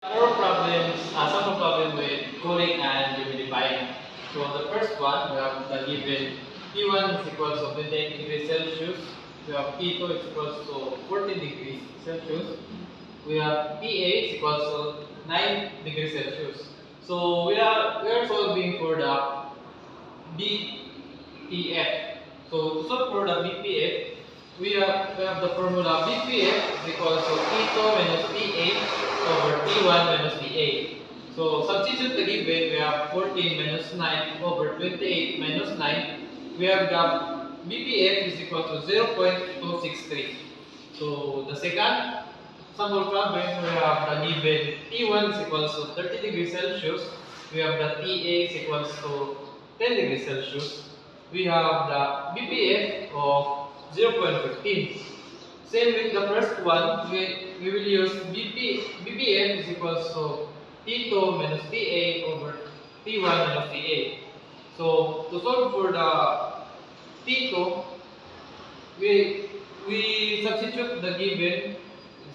Sample problem with cooling and humidifying. So the first one, we have the given T1 is equals to 28 degrees Celsius. We have T2 is equals to 14 degrees Celsius. We have PA is equals to 9 degrees Celsius. So we are solving for the BPF. So to solve for the BPF, we have the formula BPF is equals to T2 minus PA over T1 minus PA. So substitute the given, we have 14 minus 9 over 28 minus 9. We have the BPF is equal to 0.263. So the second sample problem, we have the given T1 is equals to 30 degrees Celsius. We have the TA is equals to 10 degrees Celsius. We have the BPF of 0.15. Same with the first one, we will use BPF is equals to T2 minus PA over T1 minus PA. So to solve for the T2, we substitute the given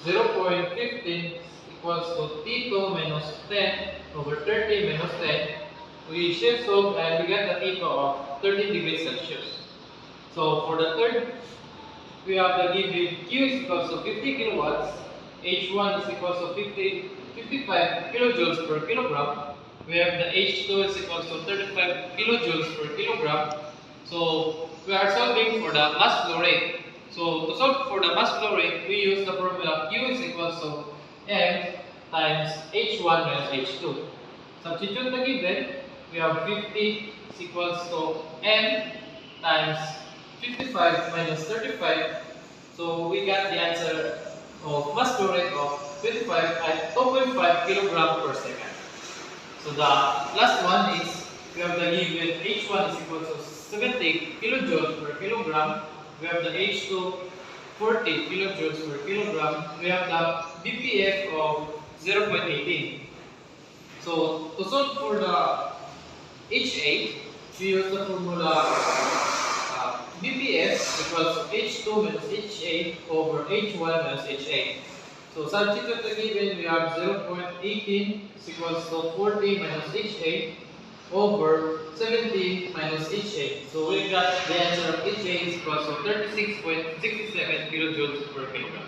0.15 equals to T2 minus 10 over 30 minus 10. We shift solve and we get the T2 of 30 degrees Celsius. So for the third, we have the given Q is equals to 50 kilowatts, H1 is equals to 55 kilojoules per kilogram. We have the H2 is equals to 35 kilojoules per kilogram. So we are solving for the mass flow rate. So to solve for the mass flow rate, we use the formula Q is equals to M times H1 minus H2. Substitute the given, we have 50 is equals to M times 55 minus 35. So we got the answer of mass flow rate of 25 at 2.5 kilogram per second. So the last one is, we have the given H1 is equal to 70 kilojoules per kilogram. We have the H2 40 kilojoules per kilogram. We have the BPF of 0.18. So to solve for the HA, we use the formula BPF equals H2 minus HA over H1 minus HA. So substitute the given, we have 0.18 is equals to 40 minus HA over 70 minus HA. So we got the answer of HA is equals to 36.67 kilojoules per kilogram.